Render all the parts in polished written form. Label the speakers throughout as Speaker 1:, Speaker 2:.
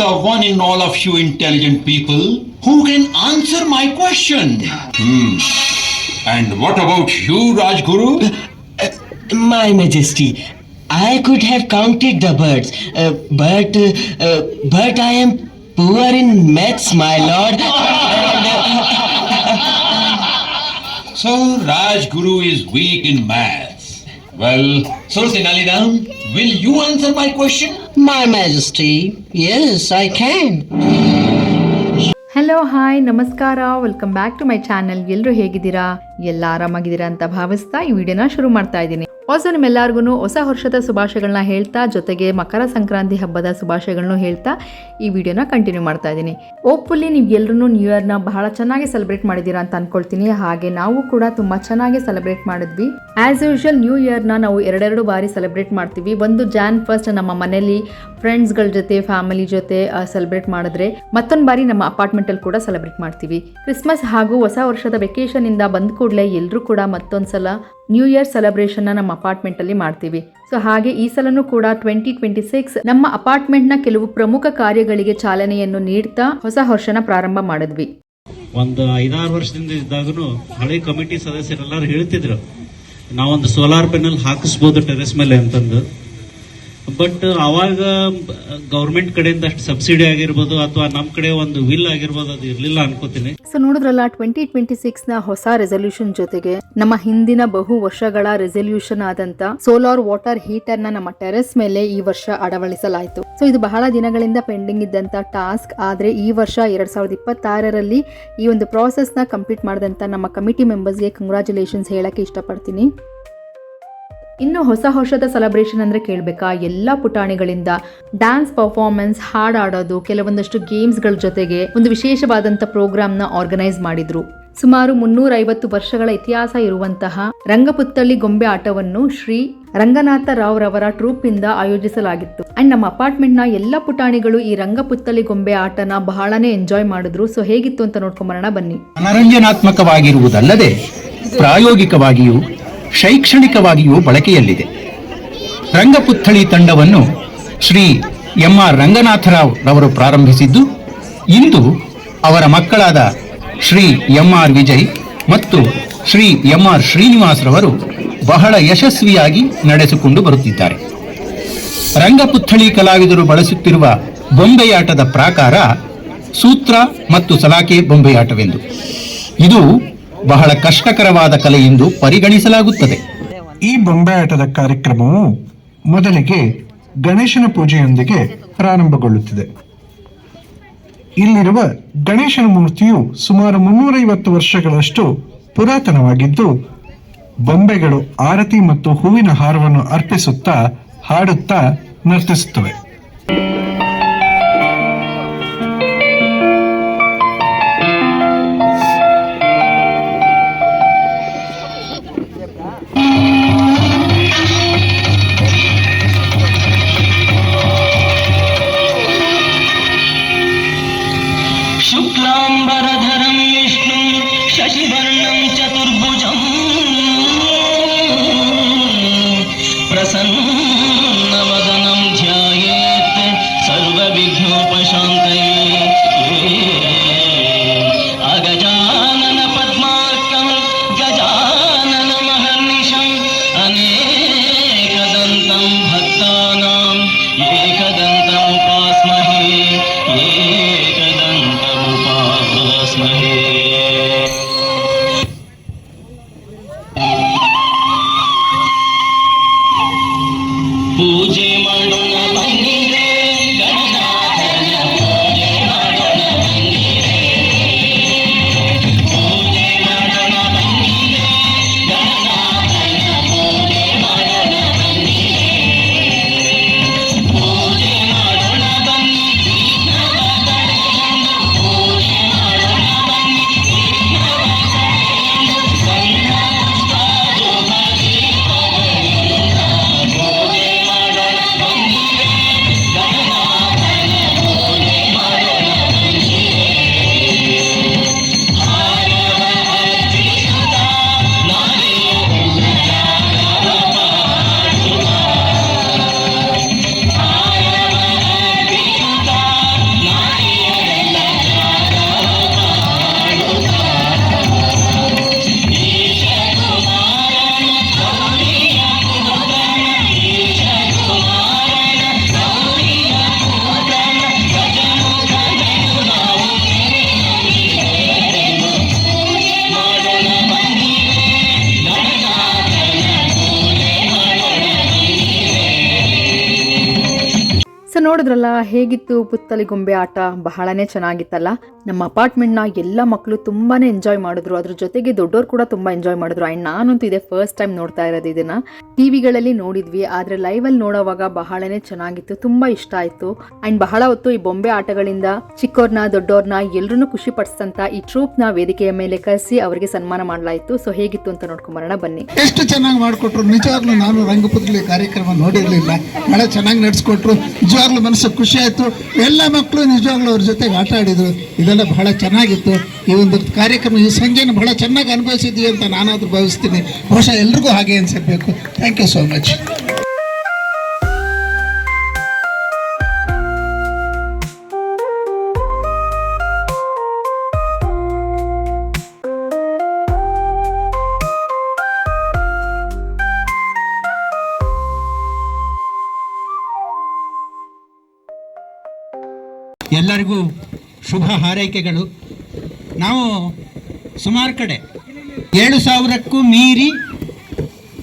Speaker 1: the one in all of you intelligent people who can answer my question. And what about you, Rajguru?
Speaker 2: My Majesty, I could have counted the birds, but I am poor in maths, my lord.
Speaker 1: So Rajguru is weak in maths. Well, so Tenali, will you answer my question?
Speaker 2: My Majesty, yes, I can.
Speaker 3: Hello hi ನಮಸ್ಕಾರ, welcome back to my channel. ಎಲ್ಲರೂ ಹೇಗಿದ್ದೀರಾ? ಎಲ್ಲ ಆರಾಮಾಗಿದ್ದೀರಾ ಅಂತ ಭಾವಿಸ್ತಾ ಈ ವಿಡಿಯೋನ ಶುರು ಮಾಡ್ತಾ ಇದ್ದೀನಿ. ನಿಮ್ಮೆಲ್ಲರಿಗೂ ಹೊಸ ವರ್ಷದ ಶುಭಾಶಯಗಳನ್ನ ಹೇಳ್ತಾ, ಜೊತೆಗೆ ಮಕರ ಸಂಕ್ರಾಂತಿ ಹಬ್ಬದ ಶುಭಾಶಯಗಳನ್ನು ಹೇಳ್ತಾ ಈ ವಿಡಿಯೋನ ಕಂಟಿನ್ಯೂ ಮಾಡ್ತಾ ಇದ್ದೀನಿ. ಹೋಪ್ಫುಲಿ ನೀವು ಎಲ್ಲರೂ ನ್ಯೂ ಇಯರ್ನ ಬಹಳ ಚೆನ್ನಾಗಿ ಸೆಲೆಬ್ರೇಟ್ ಮಾಡಿದ್ದೀರಾ ಅಂತ ಅನ್ಕೊಳ್ತೀನಿ. ಹಾಗೆ ನಾವು ಕೂಡ ತುಂಬ ಚೆನ್ನಾಗಿ ಸೆಲೆಬ್ರೇಟ್ ಮಾಡಿದ್ವಿ. ಆ್ಯಸ್ ಯೂಶುವಲ್ ನ್ಯೂ ಇಯರ್ನ ನಾವು ಎರಡೆರಡು ಬಾರಿ ಸೆಲೆಬ್ರೇಟ್ ಮಾಡ್ತೀವಿ. ಒಂದು Jan 1st ನಮ್ಮ ಮನೇಲಿ ಫ್ರೆಂಡ್ಸ್ಗಳ ಜೊತೆ, ಫ್ಯಾಮಿಲಿ ಜೊತೆ ಸೆಲೆಬ್ರೇಟ್ ಮಾಡಿದ್ರೆ, ಮತ್ತೊಂದು ಬಾರಿ ನಮ್ಮ ಅಪಾರ್ಟ್ಮೆಂಟಲ್ಲಿ ಕೂಡ ಸೆಲೆಬ್ರೇಟ್ ಮಾಡ್ತೀವಿ. ಕ್ರಿಸ್ಮಸ್ ಹಾಗೂ ಹೊಸ ವರ್ಷದ ವೆಕೇಷನ್ ಇಂದ ಬಂದ ಕೂಡಲೇ ಎಲ್ಲರೂ ಕೂಡ ಮತ್ತೊಂದ್ಸಲ ನ್ಯೂ ಇಯರ್ ಸೆಲೆಬ್ರೇಷನ್ನ ನಮ್ಮ ಅಪಾರ್ಟ್ಮೆಂಟ್ ಅಲ್ಲಿ ಮಾಡ್ತೀವಿ. ಸೊ ಹಾಗೆ ಈ ಸಲನೂ ಕೂಡ 2026 ನಮ್ಮ ಅಪಾರ್ಟ್ಮೆಂಟ್ ನ ಕೆಲವು ಪ್ರಮುಖ ಕಾರ್ಯಗಳಿಗೆ ಚಾಲನೆಯನ್ನು ನೀಡ್ತಾ ಹೊಸ ವರ್ಷನ ಪ್ರಾರಂಭ ಮಾಡಿದ್ವಿ.
Speaker 4: ಒಂದು 5-6 ವರ್ಷದಿಂದ ಇದ್ದಾಗೂ ಹಳೆ ಕಮಿಟಿ ಸದಸ್ಯರೆಲ್ಲರೂ ಹೇಳ್ತಿದ್ರು ನಾವೊಂದು ಸೋಲಾರ್ ಪ್ಯಾನಲ್ ಹಾಕಿಸ್ಬೋದು ಟೆರೆಸ್ ಮೇಲೆ ಅಂತಂದು. ಬಟ್ ಅವಾಗ ಗೌರ್ಮೆಂಟ್ ಕಡೆಯಿಂದ ಅಷ್ಟು ಸಬ್ಸಿಡಿ ಆಗಿರ್ಬೋದು ಅಥವಾ ನಮ್ಮ ಕಡೆ ಒಂದು ವಿಲ್ ಆಗಿರ್ಬೋದು, ಅದು ಇರ್ಲಿಲ್ಲ ಅನ್ಕೋತೀನಿ.
Speaker 3: ಸೊ ನೋಡಿದ್ರಲ್ಲ, 2026 ನ ಹೊಸ ರೆಸಲ್ಯೂಷನ್ ಜೊತೆಗೆ ನಮ್ಮ ಹಿಂದಿನ ಬಹು ವರ್ಷಗಳ ರೆಸಲ್ಯೂಷನ್ ಆದಂತ ಸೋಲಾರ್ ವಾಟರ್ ಹೀಟರ್ ನ ನಮ್ಮ ಟೆರೆಸ್ ಮೇಲೆ ಈ ವರ್ಷ ಅಳವಡಿಸಲಾಯಿತು. ಸೊ ಇದು ಬಹಳ ದಿನಗಳಿಂದ ಪೆಂಡಿಂಗ್ ಇದ್ದಂತ ಟಾಸ್ಕ್. ಆದ್ರೆ ಈ ವರ್ಷ 2026ರಲ್ಲಿ ಈ ಒಂದು ಪ್ರಾಸೆಸ್ ನ ಕಂಪ್ಲೀಟ್ ಮಾಡಿದಂತ ನಮ್ಮ ಕಮಿಟಿ ಮೆಂಬರ್ಸ್ಗೆ ಕಂಗ್ರಾಚುಲೇಷನ್ಸ್ ಹೇಳಕ್ಕೆ ಇಷ್ಟಪಡ್ತೀನಿ. ಇನ್ನು ಹೊಸ ವರ್ಷದ ಸೆಲೆಬ್ರೇಷನ್ ಅಂದ್ರೆ ಕೇಳಬೇಕಾ, ಎಲ್ಲ ಪುಟಾಣಿಗಳಿಂದ ಡ್ಯಾನ್ಸ್ ಪರ್ಫಾರ್ಮೆನ್ಸ್, ಹಾಡು ಆಡೋದು, ಕೆಲವೊಂದಷ್ಟು ಗೇಮ್ಸ್ಗಳ ಜೊತೆಗೆ ಒಂದು ವಿಶೇಷವಾದಂಥ ಪ್ರೋಗ್ರಾಮ್ನ ಆರ್ಗನೈಸ್ ಮಾಡಿದ್ರು. ಸುಮಾರು 350 ವರ್ಷಗಳ ಇತಿಹಾಸ ಇರುವಂತಹ ರಂಗಪುತ್ತಳಿ ಗೊಂಬೆ ಆಟವನ್ನು ಶ್ರೀ ರಂಗನಾಥ ರಾವ್ ರವರ ಟ್ರೂಪ್ ಇಂದ ಆಯೋಜಿಸಲಾಗಿತ್ತು. ಅಂಡ್ ನಮ್ಮ ಅಪಾರ್ಟ್ಮೆಂಟ್ ನ ಎಲ್ಲ ಪುಟಾಣಿಗಳು ಈ ರಂಗಪುತ್ತಳಿ ಗೊಂಬೆ ಆಟನ ಬಹಳನೇ ಎಂಜಾಯ್ ಮಾಡಿದ್ರು. ಸೊ ಹೇಗಿತ್ತು ಅಂತ ನೋಡ್ಕೊಂಬರೋಣ ಬನ್ನಿ.
Speaker 5: ಮನರಂಜನಾತ್ಮಕವಾಗಿರುವುದಲ್ಲದೆ ಪ್ರಾಯೋಗಿಕವಾಗಿಯೂ ಶೈಕ್ಷಣಿಕವಾಗಿಯೂ ಬಳಕೆಯಲ್ಲಿದೆ. ರಂಗಪುತ್ಥಳಿ ತಂಡವನ್ನು ಶ್ರೀ MR ರಂಗನಾಥರಾವ್ ರವರು ಪ್ರಾರಂಭಿಸಿದ್ದು, ಇಂದು ಅವರ ಮಕ್ಕಳಾದ ಶ್ರೀ MR ವಿಜಯ್ ಮತ್ತು ಶ್ರೀ MR ಶ್ರೀನಿವಾಸ್ ರವರು ಬಹಳ ಯಶಸ್ವಿಯಾಗಿ ನಡೆಸಿಕೊಂಡು ಬರುತ್ತಿದ್ದಾರೆ. ರಂಗಪುತ್ಥಳಿ ಕಲಾವಿದರು ಬಳಸುತ್ತಿರುವ ಬೊಂಬೆಯಾಟದ ಪ್ರಾಕಾರ ಸೂತ್ರ ಮತ್ತು ಸಲಾಕೆ ಬೊಂಬೆಯಾಟವೆಂದು. ಇದು ಬಹಳ ಕಷ್ಟಕರವಾದ ಕಲೆ ಎಂದು ಪರಿಗಣಿಸಲಾಗುತ್ತದೆ.
Speaker 6: ಈ ಬೊಂಬೆಯಾಟದ ಕಾರ್ಯಕ್ರಮವು ಮೊದಲಿಗೆ ಗಣೇಶನ ಪೂಜೆಯೊಂದಿಗೆ ಪ್ರಾರಂಭಗೊಳ್ಳುತ್ತಿದೆ. ಇಲ್ಲಿರುವ ಗಣೇಶನ ಮೂರ್ತಿಯು ಸುಮಾರು 350 ವರ್ಷಗಳಷ್ಟು ಪುರಾತನವಾಗಿದ್ದು, ಬೊಂಬೆಗಳು ಆರತಿ ಮತ್ತು ಹೂವಿನ ಹಾರವನ್ನು ಅರ್ಪಿಸುತ್ತಾ, ಹಾಡುತ್ತಾ ನರ್ತಿಸುತ್ತವೆ.
Speaker 2: ಶುಕ್ಲಾಂಬರಧರಂ ವಿಷ್ಣು ಶಶಿವರ್ಣಂ ಚತುರ್ಭುಜಂ ಪ್ರಸನ್ನವದನಂ ಧ್ಯಾಯೇ
Speaker 3: ನೋಡಿದ್ರಲ್ಲ ಹೇಗಿತ್ತು ಪುತ್ತಲಿ ಗೊಂಬೆ ಆಟ, ಬಹಳನೇ ಚೆನ್ನಾಗಿತ್ತಲ್ಲ. ನಮ್ಮ ಅಪಾರ್ಟ್ಮೆಂಟ್ನ ಎಲ್ಲ ಮಕ್ಕಳು ತುಂಬಾನೇ ಎಂಜಾಯ್ ಮಾಡಿದ್ರು, ಅದ್ರ ಜೊತೆಗೆ ದೊಡ್ಡವರು ಕೂಡ ತುಂಬಾ ಎಂಜಾಯ್ ಮಾಡಿದ್ರು. ಆ್ಯಂಡ್ ನಾನಂತೂ ಇದೇ ಫಸ್ಟ್ ಟೈಮ್ ನೋಡ್ತಾ ಇರೋದು. ಇದನ್ನ ಟಿವಿಗಳಲ್ಲಿ ನೋಡಿದ್ವಿ, ಆದ್ರೆ ಲೈವಲ್ಲಿ ನೋಡೋವಾಗ ಬಹಳನೇ ಚೆನ್ನಾಗಿತ್ತು, ತುಂಬಾ ಇಷ್ಟ ಆಯ್ತು. ಆ್ಯಂಡ್ ಬಹಳ ಹೊತ್ತು ಈ ಬೊಂಬೆ ಆಟಗಳಿಂದ ಚಿಕ್ಕವ್ರನ್ನ ದೊಡ್ಡವ್ರನ್ನ ಎಲ್ಲರನ್ನೂ ಖುಷಿ ಪಡಿಸ್ತಂತ ಈ ಟ್ರೂಪ್ನ ವೇದಿಕೆಯ ಮೇಲೆ ಕರೆಸಿ ಅವರಿಗೆ ಸನ್ಮಾನ ಮಾಡಲಾಯಿತು. ಸೊ ಹೇಗಿತ್ತು ಅಂತ ನೋಡ್ಕೊಂಬರೋಣ ಬನ್ನಿ.
Speaker 7: ಎಷ್ಟು ಚೆನ್ನಾಗಿ ಮಾಡಿಕೊಟ್ರು, ನಿಜವಾಗ್ಲೂ ನಾನು ರಂಗಪುತ್ರಿ ಕಾರ್ಯಕ್ರಮ ನೋಡಿರಲಿಲ್ಲ, ಬಹಳ ಚೆನ್ನಾಗಿ ನಡೆಸ್ಕೊಟ್ರು. ನಿಜವಾಗ್ಲೂ ಮನಸ್ಸು ಖುಷಿ ಆಯಿತು. ಎಲ್ಲ ಮಕ್ಕಳು ನಿಜವಾಗ್ಲೂ ಅವ್ರ ಜೊತೆಗೆ ಆಟ ಆಡಿದ್ರು, ಇದೆಲ್ಲ ಬಹಳ ಚೆನ್ನಾಗಿತ್ತು. ಈ ಒಂದು ಕಾರ್ಯಕ್ರಮ, ಈ ಸಂಜೆನ ಬಹಳ ಚೆನ್ನಾಗಿ ಅನುಭವಿಸಿದ್ವಿ ಅಂತ ನಾನಾದರೂ ಭಾವಿಸ್ತೀನಿ. ಬಹುಶಃ ಎಲ್ರಿಗೂ ಹಾಗೆ ಅನ್ಸಿರ್ಬೇಕು. Thank you so much.
Speaker 5: ಎಲ್ಲರಿಗೂ ಶುಭ ಹಾರೈಕೆಗಳು. ನಾವು ಸುಮಾರು ಕಡೆ 7,000ಕ್ಕೂ ಮೀರಿ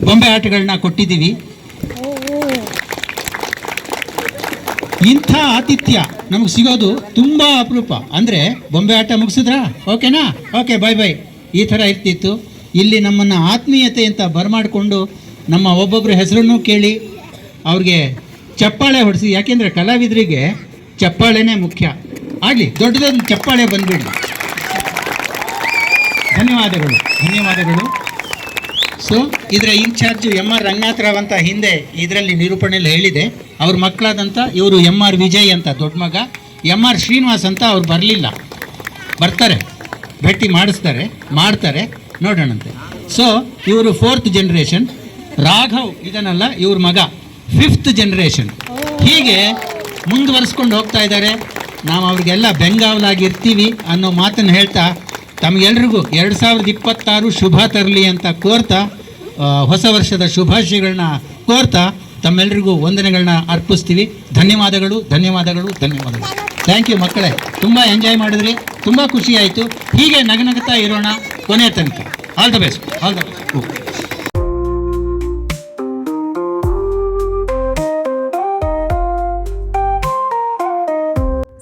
Speaker 5: ಬೊಂಬೆ ಆಟಗಳನ್ನ ಕೊಟ್ಟಿದ್ದೀವಿ. ಇಂಥ ಆತಿಥ್ಯ ನಮಗೆ ಸಿಗೋದು ತುಂಬ ಅಪರೂಪ. ಅಂದರೆ ಬೊಂಬೆ ಆಟ ಮುಗಿಸಿದ್ರಾ, ಓಕೆನಾ, ಓಕೆ ಬಾಯ್ ಬಾಯ್, ಈ ಥರ ಇರ್ತಿತ್ತು. ಇಲ್ಲಿ ನಮ್ಮನ್ನು ಆತ್ಮೀಯತೆ ಅಂತ ಬರಮಾಡಿಕೊಂಡು ನಮ್ಮ ಒಬ್ಬೊಬ್ಬರ ಹೆಸರನ್ನು ಕೇಳಿ ಅವ್ರಿಗೆ ಚಪ್ಪಾಳೆ ಹೊಡಿಸಿ. ಯಾಕೆಂದರೆ ಕಲಾವಿದರಿಗೆ ಚಪ್ಪಾಳೆನೇ ಮುಖ್ಯ. ಆಗಲಿ, ದೊಡ್ಡದೊಂದು ಚಪ್ಪಾಳೆ ಬಂದ್ಬಿಡಿ. ಧನ್ಯವಾದಗಳು, ಧನ್ಯವಾದಗಳು. ಸೊ ಇದರ ಇನ್ಚಾರ್ಜ್ ಎಮ್ ಆರ್ ರಂಗನಾಥರಾವ್ ಅಂತ ಹಿಂದೆ ಇದರಲ್ಲಿ ನಿರೂಪಣೆಯಲ್ಲಿ ಹೇಳಿದೆ. ಅವ್ರ ಮಕ್ಕಳಾದಂಥ ಇವರು ಎಮ್ ಆರ್ ವಿಜಯ್ ಅಂತ ದೊಡ್ಡ ಮಗ, ಎಮ್ ಆರ್ ಶ್ರೀನಿವಾಸ್ ಅಂತ ಅವ್ರು ಬರಲಿಲ್ಲ, ಬರ್ತಾರೆ, ಭೇಟಿ ಮಾಡ್ತಾರೆ, ನೋಡೋಣಂತೆ. ಸೊ ಇವರು 4th ಜನರೇಷನ್, ರಾಘವ್ ಇದನ್ನಲ್ಲ ಇವ್ರ ಮಗ 5th ಜನರೇಷನ್. ಹೀಗೆ ಮುಂದುವರಿಸ್ಕೊಂಡು ಹೋಗ್ತಾ ಇದ್ದಾರೆ. ನಾವು ಅವ್ರಿಗೆಲ್ಲ ಬೆಂಗಾವಲಾಗಿರ್ತೀವಿ ಅನ್ನೋ ಮಾತನ್ನು ಹೇಳ್ತಾ ತಮಗೆಲ್ರಿಗೂ 2026 ಶುಭ ತರಲಿ ಅಂತ ಕೋರ್ತಾ, ಹೊಸ ವರ್ಷದ ಶುಭಾಶಯಗಳನ್ನ ಕೋರ್ತಾ ತಮ್ಮೆಲ್ಲರಿಗೂ ವಂದನೆಗಳನ್ನ ಅರ್ಪಿಸ್ತೀವಿ. ಧನ್ಯವಾದಗಳು, ಧನ್ಯವಾದಗಳು, ಧನ್ಯವಾದಗಳು. ಥ್ಯಾಂಕ್ ಯು ಮಕ್ಕಳೇ, ತುಂಬ ಎಂಜಾಯ್ ಮಾಡಿದ್ರಿ, ತುಂಬ ಖುಷಿ ಆಯಿತು. ಹೀಗೆ ನಗನಗ್ತಾ ಇರೋಣ ಕೊನೆ ತನಕ. All the best, all the best.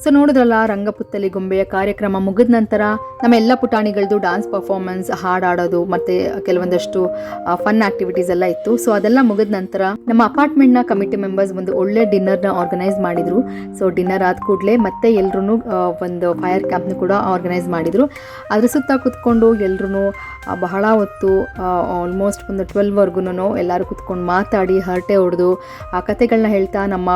Speaker 3: So ನೋಡಿದ್ರಲ್ಲ, ರಂಗಪುತ್ತಲಿ ಗೊಂಬೆಯ ಕಾರ್ಯಕ್ರಮ ಮುಗಿದ ನಂತರ ನಮ್ಮ ಎಲ್ಲ ಪುಟಾಣಿಗಳದ್ದು ಡಾನ್ಸ್ ಪರ್ಫಾರ್ಮೆನ್ಸ್, ಹಾಡಾಡೋದು ಮತ್ತು ಕೆಲವೊಂದಷ್ಟು ಫನ್ ಆಕ್ಟಿವಿಟೀಸ್ ಎಲ್ಲ ಇತ್ತು. ಸೊ ಅದೆಲ್ಲ ಮುಗಿದ ನಂತರ ನಮ್ಮ ಅಪಾರ್ಟ್ಮೆಂಟ್ನ ಕಮಿಟಿ ಮೆಂಬರ್ಸ್ ಒಂದು ಒಳ್ಳೆ ಡಿನ್ನರ್ನ ಆರ್ಗನೈಸ್ ಮಾಡಿದರು. ಸೊ ಡಿನ್ನರ್ ಆದ ಕೂಡಲೇ ಮತ್ತೆ ಎಲ್ಲರೂ ಒಂದು ಫೈರ್ ಕ್ಯಾಂಪ್ನ ಕೂಡ ಆರ್ಗನೈಸ್ ಮಾಡಿದರು. ಅದ್ರ ಸುತ್ತ ಕೂತ್ಕೊಂಡು ಎಲ್ಲರೂ ಬಹಳ ಹೊತ್ತು, ಆಲ್ಮೋಸ್ಟ್ ಒಂದು 12ವರೆಗೂ ಎಲ್ಲರೂ ಕೂತ್ಕೊಂಡು ಮಾತಾಡಿ ಹರಟೆ ಹೊಡೆದು ಆ ಕತೆಗಳನ್ನ ಹೇಳ್ತಾ ನಮ್ಮ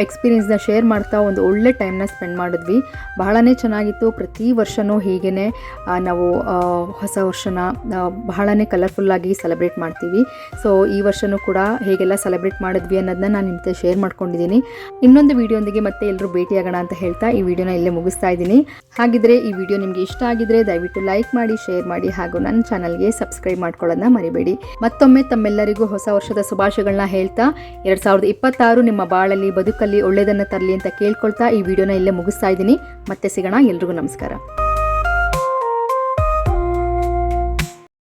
Speaker 3: ಎಕ್ಸ್ಪೀರಿಯನ್ಸ್ನ ಶೇರ್ ಮಾಡ್ತಾ ಒಂದು ಒಳ್ಳೆ ಟೈಮ್ನ ಸ್ಪೆಂಡ್ ಮಾಡಿದ್ವಿ. ಬಹಳನೇ ಚೆನ್ನಾಗಿತ್ತು. ಪ್ರತಿ ವರ್ಷವೂ ಹೀಗೇ ನಾವು ಹೊಸ ವರ್ಷನ ಬಹಳನೇ ಕಲರ್ಫುಲ್ಲಾಗಿ ಸೆಲೆಬ್ರೇಟ್ ಮಾಡ್ತೀವಿ. ಸೊ ಈ ವರ್ಷವೂ ಕೂಡ ಹೇಗೆಲ್ಲ ಸೆಲೆಬ್ರೇಟ್ ಮಾಡಿದ್ವಿ ಅನ್ನೋದನ್ನ ನಾನು ನಿಮ್ಮ ಜೊತೆ ಶೇರ್ ಮಾಡ್ಕೊಂಡಿದ್ದೀನಿ. ಇನ್ನೊಂದು ವಿಡಿಯೋಂದಿಗೆ ಮತ್ತೆ ಎಲ್ಲರೂ ಭೇಟಿಯಾಗೋಣ ಅಂತ ಹೇಳ್ತಾ ಈ ವಿಡಿಯೋನ ಇಲ್ಲೇ ಮುಗಿಸ್ತಾ ಇದ್ದೀನಿ. ಹಾಗಿದ್ರೆ ಈ ವಿಡಿಯೋ ನಿಮಗೆ ಇಷ್ಟ ಆಗಿದ್ರೆ ದಯವಿಟ್ಟು ಲೈಕ್ ಮಾಡಿ, ಶೇರ್ ಮಾಡಿ, ಹಾಗೂ ನನ್ನ ಚಾನಲ್ಗೆ ಸಬ್ಸ್ಕ್ರೈಬ್ ಮಾಡ್ಕೊಳ್ಳೋದನ್ನ ಮರಿಬೇಡಿ. ಮತ್ತೊಮ್ಮೆ ತಮ್ಮೆಲ್ಲರಿಗೂ ಹೊಸ ವರ್ಷದ ಶುಭಾಶಯಗಳನ್ನ ಹೇಳ್ತಾ 2026 ನಿಮ್ಮ ಬಾಳಲ್ಲಿ ಬದುಕಲ್ಲಿ ಒಳ್ಳೆಯದನ್ನು ತರಲಿ ಅಂತ ಕೇಳ್ಕೊಳ್ತಾ ಈ ವಿಡಿಯೋನ ಇಲ್ಲೇ ಮುಗಿಸ್ತಾ ಇದ್ದೀನಿ. ಮತ್ತೆ ಸಿಗೋಣ. ಎಲ್ರಿಗೂ ನಮಸ್ಕಾರ.